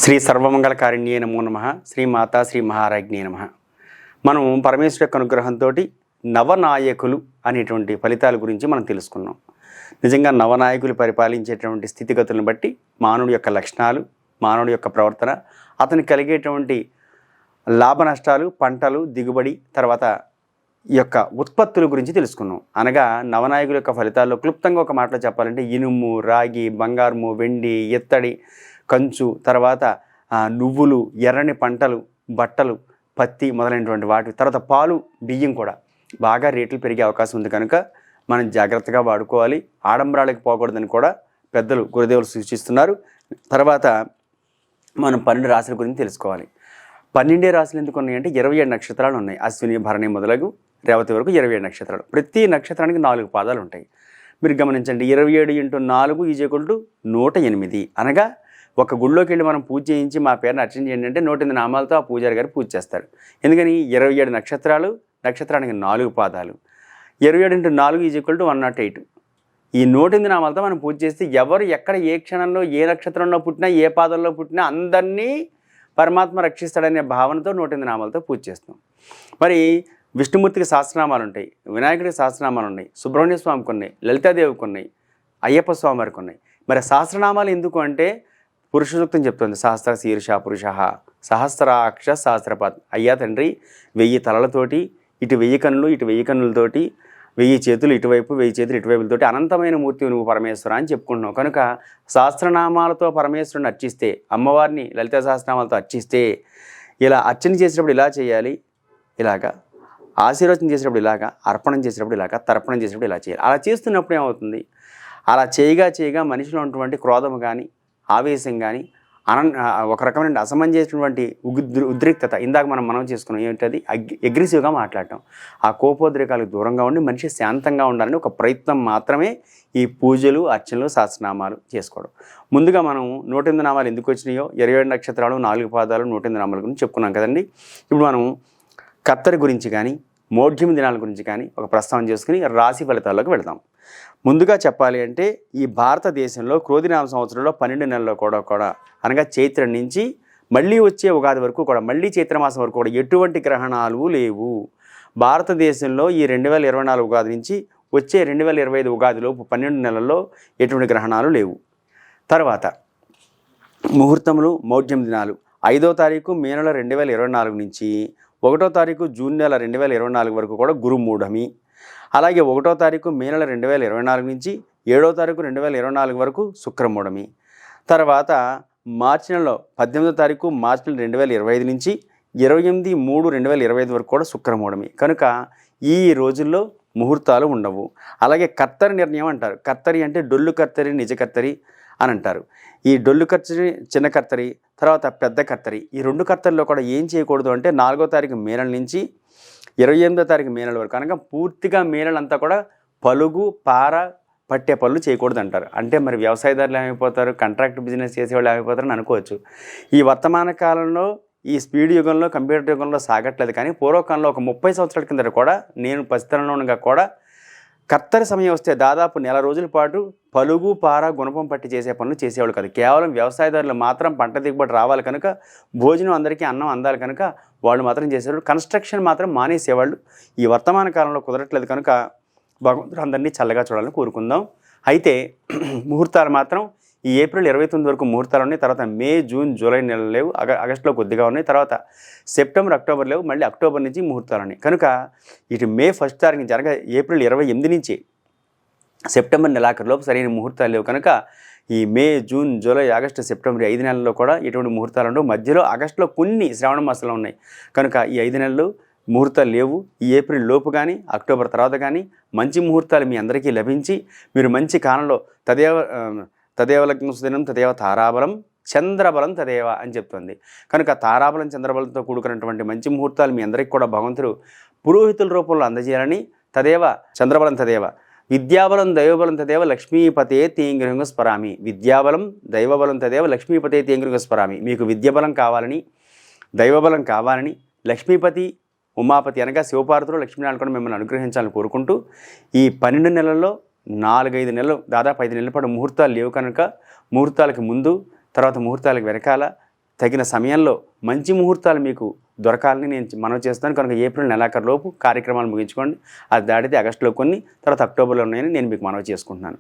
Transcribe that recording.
శ్రీ సర్వమంగళకారిణ్యే నమో నమః. శ్రీ మాతా శ్రీ మహారాజ్ఞే నమః. మనం పరమేశ్వర యొక్క అనుగ్రహంతో నవనాయకులు అనేటువంటి ఫలితాల గురించి మనం తెలుసుకున్నాం. నిజంగా నవనాయకులు పరిపాలించేటువంటి స్థితిగతులను బట్టి మానవుడి యొక్క లక్షణాలు, మానవుడి యొక్క ప్రవర్తన, అతనికి కలిగేటువంటి లాభ నష్టాలు, పంటలు, దిగుబడి, తర్వాత ఈ యొక్క ఉత్పత్తుల గురించి తెలుసుకున్నాం. అనగా నవనాయకుల యొక్క ఫలితాల్లో క్లుప్తంగా ఒక మాటలో చెప్పాలంటే ఇనుము, రాగి, బంగారము, వెండి, ఇత్తడి, కంచు, తర్వాత నువ్వులు, ఎర్రని పంటలు, బట్టలు, పత్తి మొదలైనటువంటి వాటి, తర్వాత పాలు, బియ్యం కూడా బాగా రేట్లు పెరిగే అవకాశం ఉంది. కనుక మనం జాగ్రత్తగా వాడుకోవాలి. ఆడంబరాలకు పోకూడదని కూడా పెద్దలు గురుదేవులు సూచిస్తున్నారు. తర్వాత మనం 12 రాశుల గురించి తెలుసుకోవాలి. 12 రాశులు ఎందుకు ఉన్నాయంటే 27 నక్షత్రాలు ఉన్నాయి. అశ్విని, భరణి మొదలగు రేవతి వరకు 27 నక్షత్రాలు. ప్రతి నక్షత్రానికి 4 పాదాలు ఉంటాయి. మీరు గమనించండి, 27 × 4 = 108. అనగా ఒక గుళ్ళోకి వెళ్ళి మనం పూజ చేయించి మా పేరుని అర్చన చేయండి అంటే 108 నామాలతో ఆ పూజారి గారు పూజ చేస్తాడు. ఎందుకని 27 నక్షత్రాలు, నక్షత్రానికి 4 పాదాలు. 27 × 4 = 108. ఈ 108 నామాలతో మనం పూజ చేస్తే ఎవరు ఎక్కడ ఏ క్షణంలో ఏ నక్షత్రంలో పుట్టినా, ఏ పాదంలో పుట్టినా అందరినీ పరమాత్మ రక్షిస్తాడనే భావనతో 108 నామాలతో పూజ చేస్తాం. మరి విష్ణుమూర్తికి సహస్రనామాలు ఉంటాయి, వినాయకుడికి సహస్రనామాలు ఉన్నాయి, సుబ్రహ్మణ్య స్వామికి ఉన్నాయి, లలితాదేవికి ఉన్నాయి, అయ్యప్ప స్వామి వారికి ఉన్నాయి. మరి సహస్రనామాలు ఎందుకు అంటే పురుష సూక్తం చెప్తుంది, సహస్ర శీర్ష పురుష సహస్రాక్ష సహస్రపాత్. అయ్యా తండ్రి 1000 తలలతోటి, ఇటు 1000 కన్నులు, ఇటు 1000 కన్నులతోటి, 1000 చేతులు ఇటువైపు, 1000 చేతులు ఇటువైపులతోటి అనంతమైన మూర్తి నువ్వు పరమేశ్వర అని చెప్పుకుంటున్నావు. కనుక సహస్రనామాలతో పరమేశ్వరుని అర్చిస్తే, అమ్మవారిని లలిత సహస్రనామాలతో అర్చిస్తే, ఇలా అర్చన చేసేటప్పుడు ఇలా చేయాలి, ఇలాగా ఆశీర్వచనం చేసేటప్పుడు ఇలాగా, అర్పణం చేసేటప్పుడు ఇలాగా, తర్పణం చేసేటప్పుడు ఇలా చేయాలి. అలా చేస్తున్నప్పుడు ఏమవుతుంది, అలా చేయగా మనిషిలో ఉన్నటువంటి క్రోధం కానీ, ఆవేశం కానీ, ఒక రకమైన అసమంజసమైనటువంటి ఉద్రిక్తత, ఇందాక మనం చేసుకున్నాం ఏంటది, అగ్రెసివ్గా మాట్లాడటం, ఆ కోపోద్రేకాలకు దూరంగా ఉండి మనిషి శాంతంగా ఉండాలని ఒక ప్రయత్నం మాత్రమే ఈ పూజలు, అర్చనలు, సహస్రనామాలు చేసుకోవడం. ముందుగా మనం 108 నామాలు ఎందుకు వచ్చినాయో, 27 నక్షత్రాలు, 4 పాదాలు, 108 నామాల గురించి చెప్పుకున్నాం కదండి. ఇప్పుడు మనం కత్తరి గురించి కానీ, మోఢ్యం దినాల గురించి కానీ ఒక ప్రస్తావన చేసుకుని రాశి ఫలితాల్లోకి వెళదాం. ముందుగా చెప్పాలి అంటే ఈ భారతదేశంలో క్రోధినామ సంవత్సరంలో 12 నెలల్లో కూడా అనగా చైత్రం నుంచి మళ్ళీ వచ్చే ఉగాది వరకు కూడా, మళ్ళీ చైత్రమాసం వరకు కూడా ఎటువంటి గ్రహణాలు లేవు. భారతదేశంలో ఈ 2024 ఉగాది నుంచి వచ్చే 2025 ఉగాదిలోపు 12 నెలల్లో ఎటువంటి గ్రహణాలు లేవు. తర్వాత ముహూర్తములు, మౌఢ్యం దినాలు 5వ తారీఖు మే నెల 2024 నుంచి 1వ తారీఖు జూన్ నెల 2024 వరకు కూడా గురుమూఢమి. అలాగే 1వ తారీఖు మే నెల 2024 నుంచి 7వ తారీఖు 2024 వరకు శుక్రమూఢమి. తర్వాత మార్చి నెలలో 18వ తారీఖు మార్చి నెల 2025 నుంచి 28/3/2025 వరకు కూడా శుక్రమూఢమి. కనుక ఈ రోజుల్లో ముహూర్తాలు ఉండవు. అలాగే కర్తరి నిర్ణయం అంటారు. కర్తరి అంటే డొల్లు కర్తరి, నిజ కర్తరి అని అంటారు. ఈ డొల్లు కర్తరి, చిన్న కర్తరి, తర్వాత పెద్ద కర్తరి, ఈ 2 కర్తరిలో కూడా ఏం చేయకూడదు అంటే 4వ తారీఖు మే నెల నుంచి 28వ తారీఖు మే నెల వరకు, అనగా పూర్తిగా మే నెలంతా కూడా పలుగు, పార పట్టే పనులు చేయకూడదు అంటారు. అంటే మరి వ్యవసాయదారులు ఏమైపోతారు, కాంట్రాక్ట్ బిజినెస్ చేసేవాళ్ళు ఏమైపోతారని అనుకోవచ్చు. ఈ వర్తమాన కాలంలో ఈ స్పీడ్ యుగంలో, కంప్యూటర్ యుగంలో సాగట్లేదు. కానీ పూర్వకాలంలో ఒక 30 సంవత్సరాల కింద కూడా, నేను పసితనంలోగా కూడా కర్తరి సమయం వస్తే దాదాపు నెల రోజుల పాటు పలుగు, పార, గుణపం పట్టి చేసే పనులు చేసేవాళ్ళు కాదు. కేవలం వ్యవసాయదారులు మాత్రం పంట దిగుబడి రావాలి కనుక, భోజనం అందరికీ అన్నం అందాలి కనుక వాళ్ళు మాత్రం చేసేవాళ్ళు. కన్స్ట్రక్షన్ మాత్రం మానేసేవాళ్ళు. ఈ వర్తమాన కాలంలో కుదరట్లేదు కనుక భగవంతుడు అందరినీ చల్లగా చూడాలని కోరుకుందాం. అయితే ముహూర్తాలు మాత్రం ఈ ఏప్రిల్ 29 వరకు ముహూర్తాలు ఉన్నాయి. తర్వాత మే, జూన్, జూలై నెలలు లేవు. ఆగస్టులో కొద్దిగా ఉన్నాయి. తర్వాత సెప్టెంబర్, అక్టోబర్ లేవు. మళ్ళీ అక్టోబర్ నుంచి ముహూర్తాలు ఉన్నాయి. కనుక ఇటు మే 1వ తారీఖు నుంచి అనగా ఏప్రిల్ 28 నుంచి సెప్టెంబర్ నెలాఖరులోపు సరైన ముహూర్తాలు లేవు. కనుక ఈ మే, జూన్, జూలై, ఆగస్టు, సెప్టెంబర్ 5 నెలల్లో కూడా ఎటువంటి ముహూర్తాలు ఉండవు. మధ్యలో ఆగస్టులో కొన్ని శ్రావణ మాసాలు ఉన్నాయి. కనుక ఈ 5 నెలలు ముహూర్తాలు లేవు. ఈ ఏప్రిల్ లోపు కానీ, అక్టోబర్ తర్వాత కానీ మంచి ముహూర్తాలు మీ అందరికీ లభించి మీరు మంచి కాలంలో తదేవ లగ్నం సుదినం తదేవ తారాబలం చంద్రబలం తదేవ అని చెప్తుంది. కనుక తారాబలం, చంద్రబలంతో కూడుకున్నటువంటి మంచి ముహూర్తాలు మీ అందరికీ కూడా భగవంతుడు పురోహితుల రూపంలో అందజేయాలని, తదేవ చంద్రబలం తదేవ విద్యాబలం దైవబలం తదేవ లక్ష్మీపతే తీంగ్రంగ స్మరామి. విద్యాబలం దైవబలం తదేవ లక్ష్మీపతే తీంగ్రంగ స్మరామి. మీకు విద్యాబలం కావాలని, దైవబలం కావాలని, లక్ష్మీపతి, ఉమాపతి అనగా శివపార్వతులు, లక్ష్మీనారాయణ కూడా మిమ్మల్ని అనుగ్రహించాలని కోరుకుంటూ ఈ 12 నెలల్లో 4-5 నెలలు, దాదాపు 5 నెలల పాటు ముహూర్తాలు లేవు కనుక ముహూర్తాలకు ముందు, తర్వాత ముహూర్తాలకు వెనకాల తగిన సమయంలో మంచి ముహూర్తాలు మీకు దొరకాలని నేను మనవి చేస్తాను. కనుక ఏప్రిల్ నెలాఖరులోపు కార్యక్రమాలు ముగించుకోండి. అది దాటితే ఆగస్టులో కొన్ని, తర్వాత అక్టోబర్లో ఉన్నాయని నేను మీకు మనవి చేసుకుంటున్నాను.